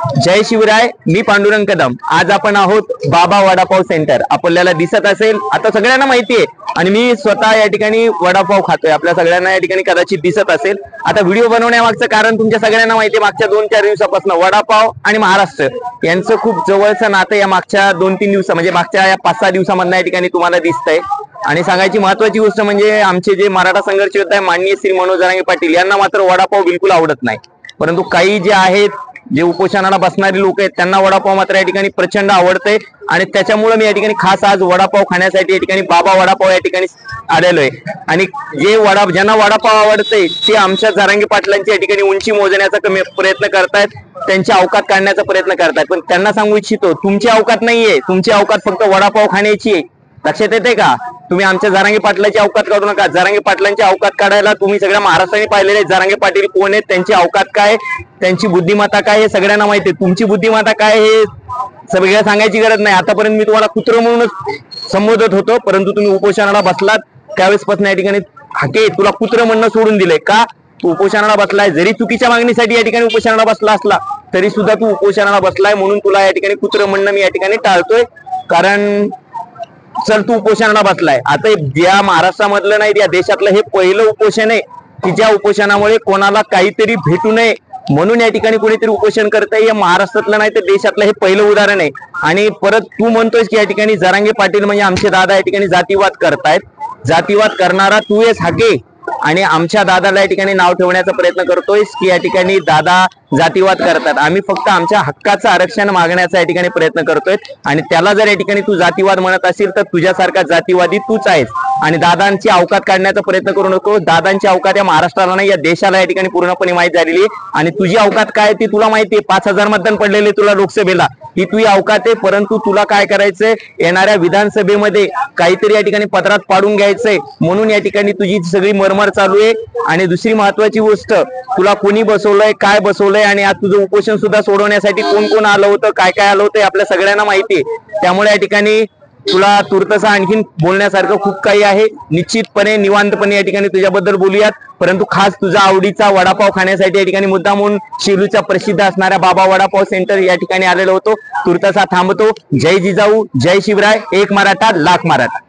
जय शिवराय, मी पांडुरंग कदम। आज आपण आहोत बाबा वडापाव सेंटर। आपल्याला दिसत असेल, आता सगळ्यांना माहिती आहे आणि मी स्वतः या ठिकाणी वडापाव खातोय। आपल्या सगळ्यांना या ठिकाणी कदाचित दिसत असेल। आता व्हिडिओ बनवण्यामागचं कारण तुमच्या सगळ्यांना माहिती आहे, मागच्या 2-4 दिवसापासून वडापाव आणि महाराष्ट्र यांचं खूप जवळचं नातं या मागच्या 2-3 दिवसा म्हणजे मागच्या या 5-6 दिवसामधून या ठिकाणी तुम्हाला दिसतंय। आणि सांगायची महत्वाची गोष्ट म्हणजे आमचे जे मराठा संघर्ष योद्धा आहे माननीय श्री मनोज जरांगे पाटील यांना मात्र वडापाव बिलकुल आवडत नाही, परंतु काही जे आहेत जे उपोषणाला बसणारी लोक आहेत त्यांना वडापाव मात्र या ठिकाणी प्रचंड आवडते। आणि त्याच्यामुळे मी या ठिकाणी खास आज वडापाव खाण्यासाठी या ठिकाणी बाबा वडापाव या ठिकाणी आलेलो आहे। आणि ज्यांना वडापाव आवडते ते आमच्या जरांगे पाटलांची या ठिकाणी उंची मोजण्याचा प्रयत्न करतायत, त्यांची अवकात काढण्याचा प्रयत्न करतायत। पण त्यांना सांगू इच्छितो, तुमची अवकात नाहीये, तुमची अवकात फक्त वडापाव खाण्याची आहे। लक्षात येते का? तुम्ही आमच्या जरांगे पाटलाची अवकात काढू नका। जरांगे पाटलांची अवकात काढायला तुम्ही सगळ्या महाराष्ट्राने पाहिलेले जरांगे पाटील कोण आहेत, त्यांची अवकात काय, त्यांची बुद्धिमत्ता काय हे सगळ्यांना माहिती आहे। तुमची बुद्धिमत्ता काय हे सगळ्या सांगायची गरज नाही। आतापर्यंत मी तुम्हाला कुत्र म्हणूनच संबोधत होतो, परंतु तुम्ही उपोषणाला बसलात त्यावेळेसपासून या ठिकाणी हाके तुला कुत्र म्हणणं सोडून दिले का? तू उपोषणाला बसलाय, जरी चुकीच्या मागणीसाठी या ठिकाणी उपोषणाला बसला असला तरी सुद्धा तू उपोषणाला बसलाय, म्हणून तुला या ठिकाणी कुत्र म्हणणं मी या ठिकाणी टाळतोय। कारण चल तू उपोषणाला बसलाय, आता ज्या महाराष्ट्रामधलं नाही या देशातलं हे पहिलं उपोषण आहे की ज्या उपोषणामुळे कोणाला काहीतरी भेटू नये म्हणून या ठिकाणी कोणीतरी उपोषण करतंय। या महाराष्ट्रातलं नाही तर देशातलं हे पहिलं उदाहरण आहे। आणि परत तू म्हणतोय की या ठिकाणी जरांगे पाटील म्हणजे आमचे दादा या ठिकाणी जातीवाद करतायत। जातीवाद करणारा तू आहेस हाके, आणि आमच्या दादाला या ठिकाणी नाव ठेवण्याचा प्रयत्न करतोयस की या ठिकाणी दादा जातीवाद करतात। आम्ही फक्त आमच्या हक्काचं आरक्षण मागण्याचा या ठिकाणी प्रयत्न करतोय, आणि त्याला जर या ठिकाणी तू जातीवाद म्हणत असेल तर तुझ्यासारखा जातीवादी तूच आहेस। आणि दादांची अवकात काढण्याचा प्रयत्न करू नको। दादांची अवकात या महाराष्ट्राला नाही या देशाला या ठिकाणी पूर्णपणे माहीत झालेली आहे। आणि तुझी अवकात काय ती तुला माहिती आहे। 5,000 मतदान पडलेले तुला लोकसभेला, ही तुझी अवकात आहे। परंतु तुला काय करायचंय, येणाऱ्या विधानसभेमध्ये काहीतरी या ठिकाणी पदरात पाडून घ्यायचंय, म्हणून या ठिकाणी तुझी सगळी मरमर चालू आहे। आणि दुसरी महत्वाची गोष्ट, तुला कोणी बसवलंय, काय बसवलंय, आणि आज तुझं उपोषण सुद्धा सोडवण्यासाठी कोण कोण आलं होतं, काय काय आलं होतं आपल्या सगळ्यांना माहिती आहे। त्यामुळे या ठिकाणी तुला तुर्तसा आणखीन बोलण्यासारखं खूप काही आहे। निश्चितपणे निवांतपणे या ठिकाणी तुझ्याबद्दल बोलूयात, परंतु खास तुझा आवडीचा वडापाव खाण्यासाठी या ठिकाणी मुद्दामून शेलूचा प्रसिद्ध असणाऱ्या बाबा वडापाव सेंटर या ठिकाणी आलेलो होतो। तुर्तसा थांबतो। जय जिजाऊ, जय शिवराय, एक मराठा लाख मराठा।